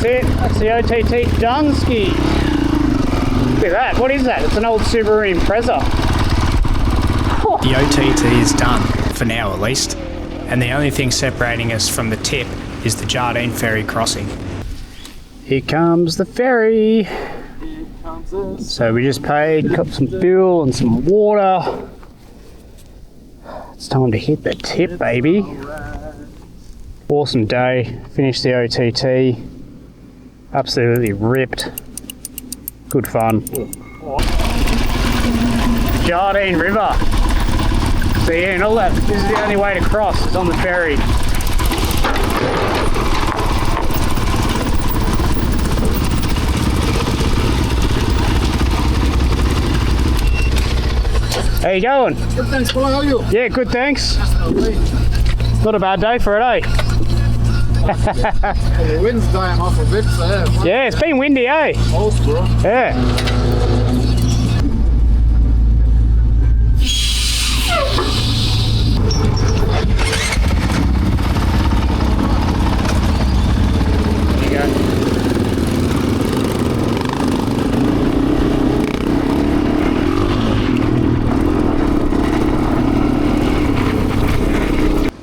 That's it. That's the OTT Dunsky. Look at that. What is that? It's an old Subaru Impreza. The OTT is done, for now at least, and the only thing separating us from the tip is the Jardine ferry crossing. Here comes the ferry. So we just paid, got some fuel and some water. It's time to hit the tip, baby. Awesome day. Finished the OTT. Absolutely ripped. Good fun. Jardine River. So yeah, and all that. This is the only way to cross. It's on the ferry. How you going? Good, thanks. How are you? Yeah, good, thanks. Not a bad day for it, eh? The wind's dying off a bit, so yeah. Yeah, it's been windy, eh? Most, bro. Yeah. There you go.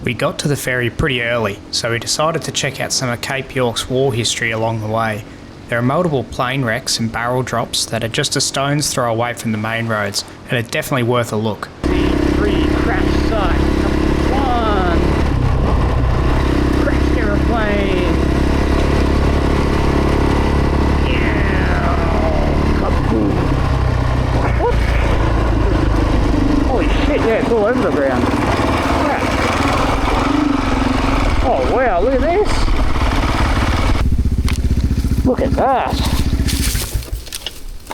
We got to the ferry pretty early, so we decided to check out some of Cape York's war history along the way. There are multiple plane wrecks and barrel drops that are just a stone's throw away from the main roads, and are definitely worth a look. C3 crash site number 1. Crashed aeroplane. Yeah. Kaboom. What? Holy shit, yeah, it's all over the ground. Oh wow, look at this! Look at that!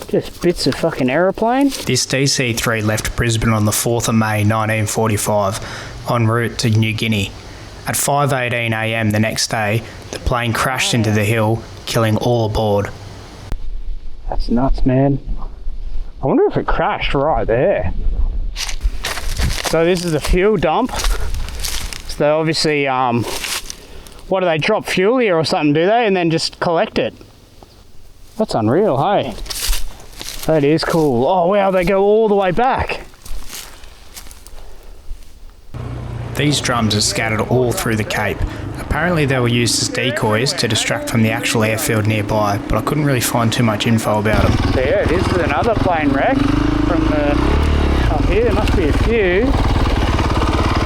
Just bits of fucking aeroplane. This DC-3 left Brisbane on the 4th of May 1945, en route to New Guinea. At 5:18 AM the next day, the plane crashed into the hill, killing all aboard. That's nuts, man. I wonder if it crashed right there. So this is a fuel dump. So they obviously, what do they drop fuel here or something, do they? And then just collect it. That's unreal, hey? That is cool. Oh wow, they go all the way back. These drums are scattered all through the Cape. Apparently they were used as decoys to distract from the actual airfield nearby, but I couldn't really find too much info about them. So yeah, this is another plane wreck from the up here. There must be a few.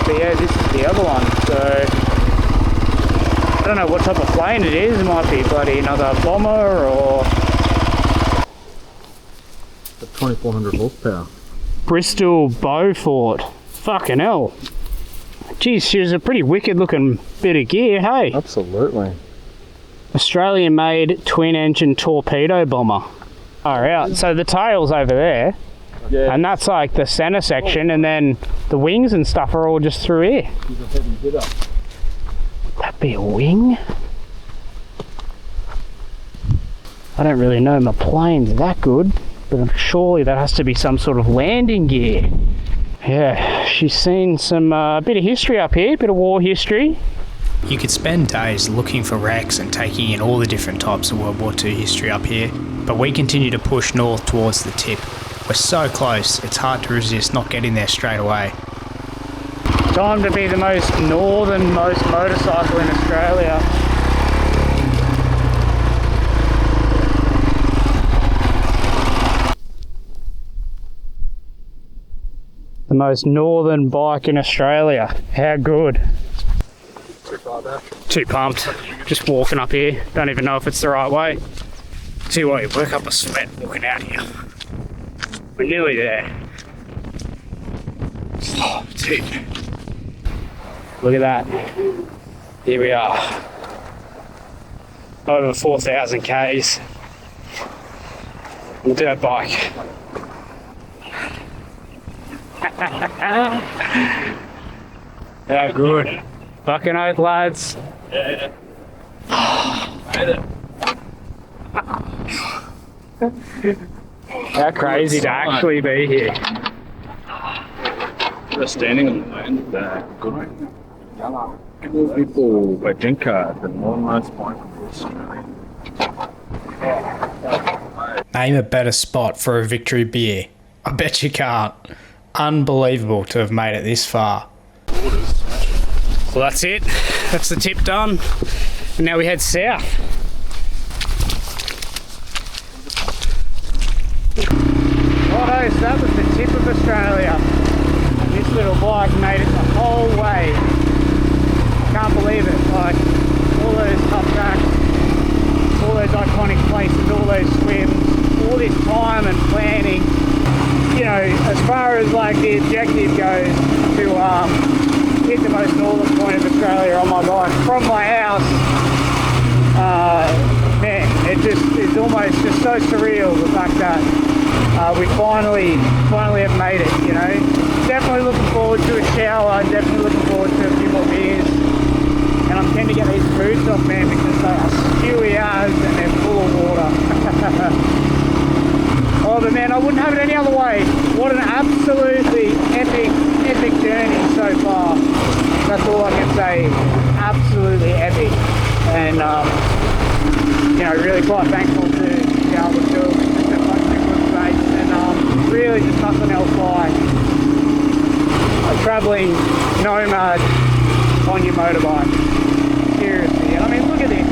But yeah, this is the other one. So I don't know what type of plane it is. It might be bloody another bomber or 2400 horsepower. Bristol Beaufort. Fucking hell. Geez, she was a pretty wicked looking bit of gear, hey? Absolutely. Australian made twin engine torpedo bomber. Alright, so the tail's over there. Yeah. And that's like the center section, and then the wings and stuff are all just through here. Would that be a wing? I don't really know my planes that good, but surely that has to be some sort of landing gear. Yeah, she's seen some bit of history up here, bit of war history. You could spend days looking for wrecks and taking in all the different types of World War II history up here, but we continue to push north towards the tip. We're so close, it's hard to resist not getting there straight away. Time to be the most northernmost motorcycle in Australia. The most northern bike in Australia. How good. Too pumped. Just walking up here. Don't even know if it's the right way. See what, you work up a sweat walking out here. We're nearly there. Oh, dude. Look at that. Here we are. Over 4,000 Ks. On the dirt bike. How good. Fucking oath, lads. Yeah. Made it. How crazy to actually be here. We're standing on the land. Good. People by Jinka, the northernmost point of Australia. Name a better spot for a victory beer. I bet you can't. Unbelievable to have made it this far. Well, that's it. That's the tip done. And now we head south. Righto, so that was the tip of Australia. And this little bike made it the whole way. I can't believe it. Like, all those tough tracks, all those iconic places, all those swims, all this time and planning. You know, as far as like the objective goes, to hit the most northern point of Australia on my bike from my house, man, it's almost just so surreal, the fact that we finally have made it, you know. Definitely looking forward to a shower, definitely looking forward to a few more beers, and I'm keen to get these boots off, man, because they are stewy as and they're full of water. Oh, but man, I wouldn't have it any other way. What an absolutely epic journey so far. That's all I can say. Absolutely epic. And, you know, really quite thankful to be able to do it with a bunch of good mates. And really just nothing else like a travelling nomad on your motorbike. Seriously. And I mean, look at this.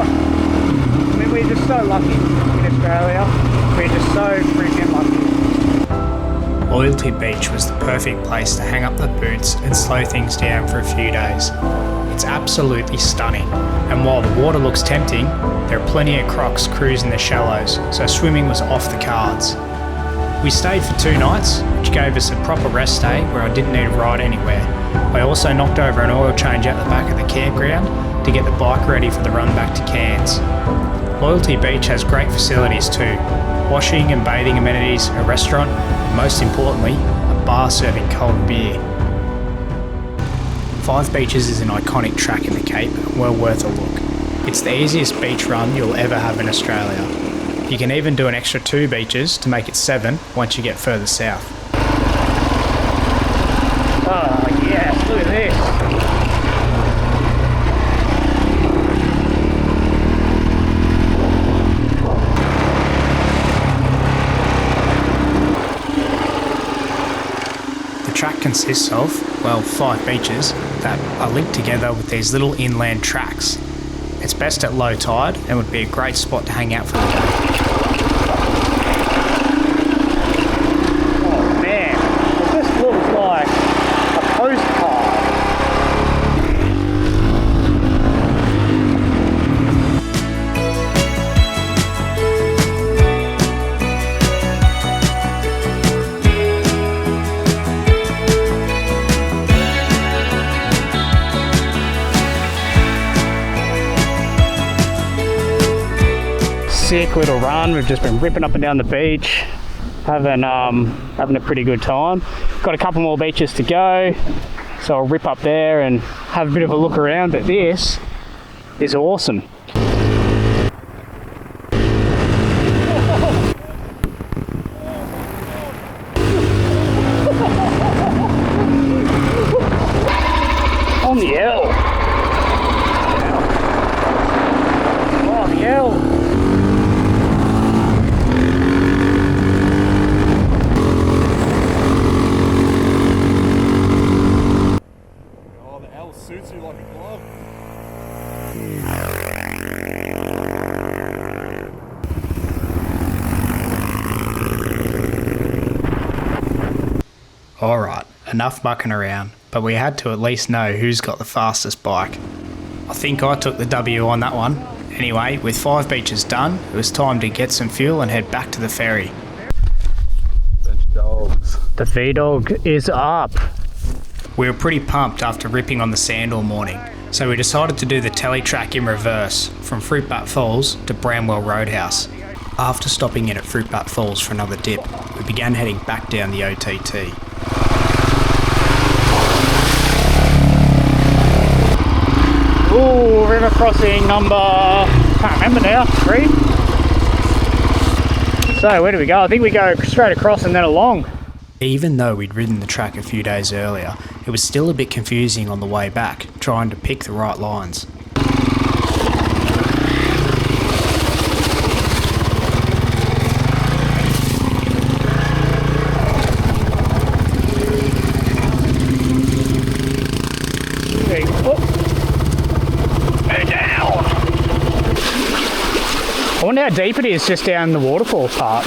I mean, we're just so lucky in Australia. We're just so freaking lucky. Loyalty Beach was the perfect place to hang up the boots and slow things down for a few days. It's absolutely stunning, and while the water looks tempting, there are plenty of crocs cruising the shallows, so swimming was off the cards. We stayed for 2 nights, which gave us a proper rest day where I didn't need to ride anywhere. I also knocked over an oil change at the back of the campground to get the bike ready for the run back to Cairns. Loyalty Beach has great facilities too. Washing and bathing amenities, a restaurant, and most importantly, a bar serving cold beer. Five Beaches is an iconic track in the Cape, well worth a look. It's the easiest beach run you'll ever have in Australia. You can even do an extra 2 beaches to make it 7 once you get further south. Oh yes, look at this. The track consists of, well, 5 beaches that are linked together with these little inland tracks. It's best at low tide and would be a great spot to hang out for the day. Oh man, this looks like a postcard. Sick little run. We've just been ripping up and down the beach, having a pretty good time. Got a couple more beaches to go, so I'll rip up there and have a bit of a look around, but this is awesome. On the L. Oh, the L. Suits you like a glove. Alright, enough mucking around, but we had to at least know who's got the fastest bike. I think I took the W on that one. Anyway, with 5 beaches done, it was time to get some fuel and head back to the ferry. Bench dogs. The V-Dog is up. We were pretty pumped after ripping on the sand all morning, so we decided to do the telly track in reverse, from Fruitbat Falls to Bramwell Roadhouse. After stopping in at Fruitbat Falls for another dip, we began heading back down the OTT. Ooh, river crossing number, can't remember now, 3. So where do we go? I think we go straight across and then along. Even though we'd ridden the track a few days earlier, it was still a bit confusing on the way back, trying to pick the right lines. wonder how deep it is just down the waterfall part.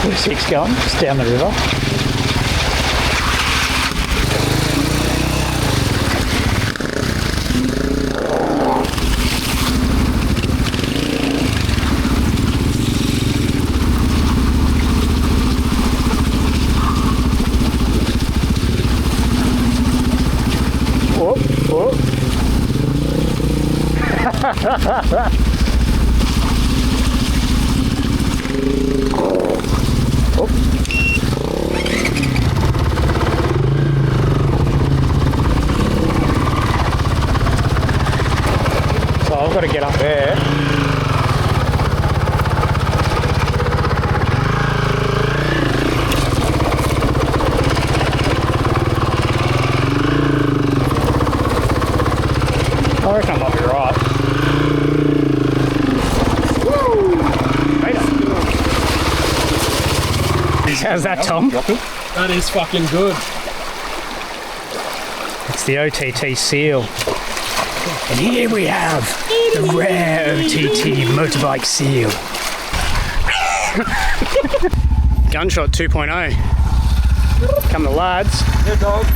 Where's 6 going? Just down the river. Whoop, whoop. So I've got to get up there. I reckon I might be right. Woo! How's that, Tom? That is fucking good. It's the OTT seal. And here we have the rare OTT motorbike seal. Gunshot 2.0. Come the lads. Yeah, dog.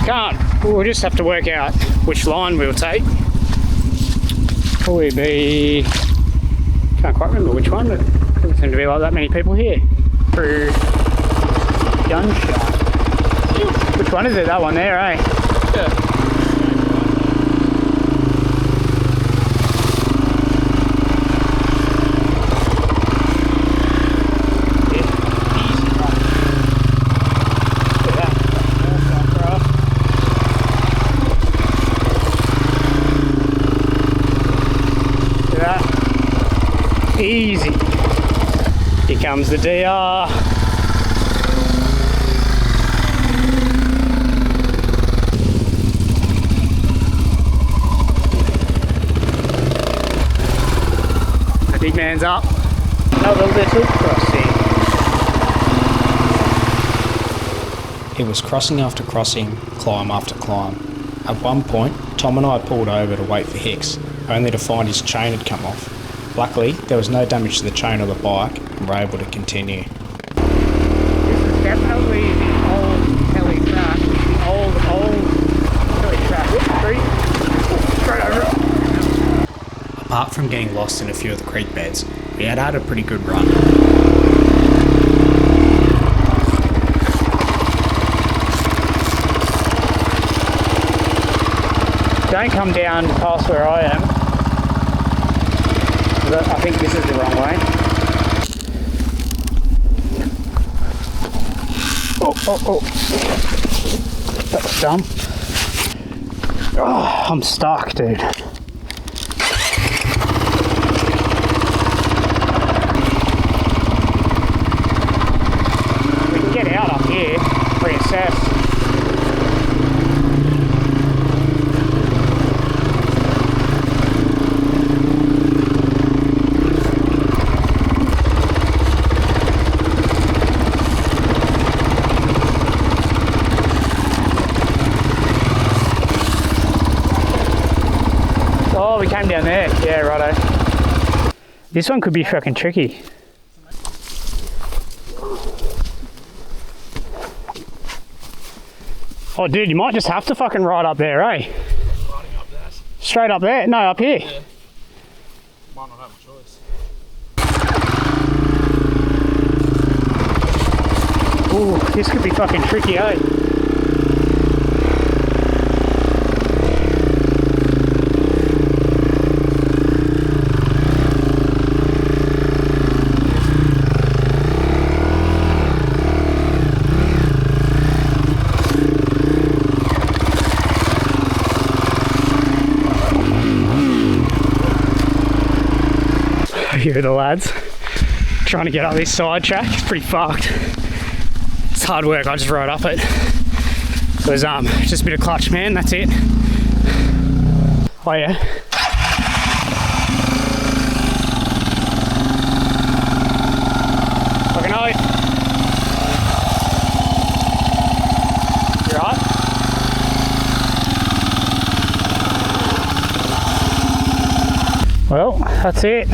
Can't. We'll just have to work out which line we'll take. Probably be... Can't quite remember which one, but doesn't seem to be like that many people here. Through gunshot. Which one is it? That one there, eh? Yeah. Easy. Here comes the DR. The big man's up. Another little crossing. It was crossing after crossing, climb after climb. At one point, Tom and I pulled over to wait for Hicks, only to find his chain had come off. Luckily, there was no damage to the chain or the bike, and we're able to continue. This is definitely the old Kelly track. Old Kelly track. Straight over it. Apart from getting lost in a few of the creek beds, we had a pretty good run. Don't come down past where I am. I think this is the wrong way. Oh. That's dumb. Oh, I'm stuck, dude. We can get out up here, reassess. Oh, we came down there. Yeah, righto. This one could be fucking tricky. Oh, dude, you might just have to fucking ride up there, eh? Riding up that. Straight up there? No, up here. Yeah. Might not have a choice. Ooh, this could be fucking tricky, eh? Here are the lads trying to get up this side track. It's pretty fucked. It's hard work. I just rode up it. It was just a bit of clutch, man. That's it. Oh yeah. Fucking hell. You right? that's it.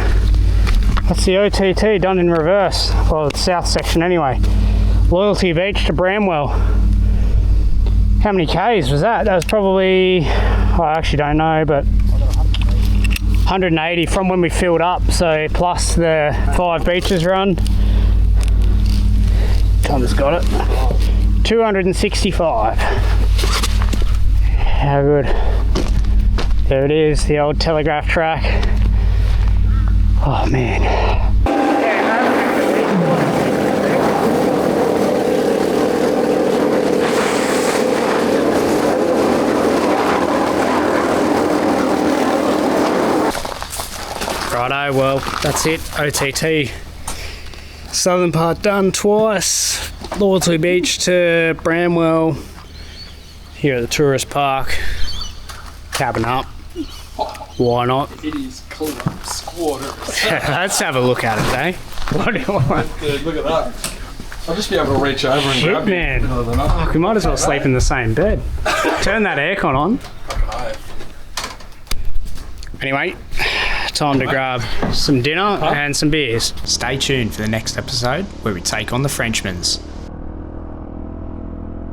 That's the OTT done in reverse. Well, the south section anyway. Loyalty Beach to Bramwell. How many Ks was that? That was probably, I actually don't know, but 180 from when we filled up, so plus the 5 beaches run. Tom's got it. 265. How good. There it is, the old telegraph track. Oh man. Righto, well, that's it. OTT. Southern part done twice. Loyalty Beach to Bramwell. Here at the tourist park. Cabin up. Why not? It is club squatters. Let's have a look at it, eh? What do you want? Dude, look at that. I'll just be able to reach over and Shit, grab man. you. Fuck, we might as well sleep in the same bed. Turn that aircon on. Anyway, time to grab some dinner and some beers. Stay tuned for the next episode where we take on the Frenchmans.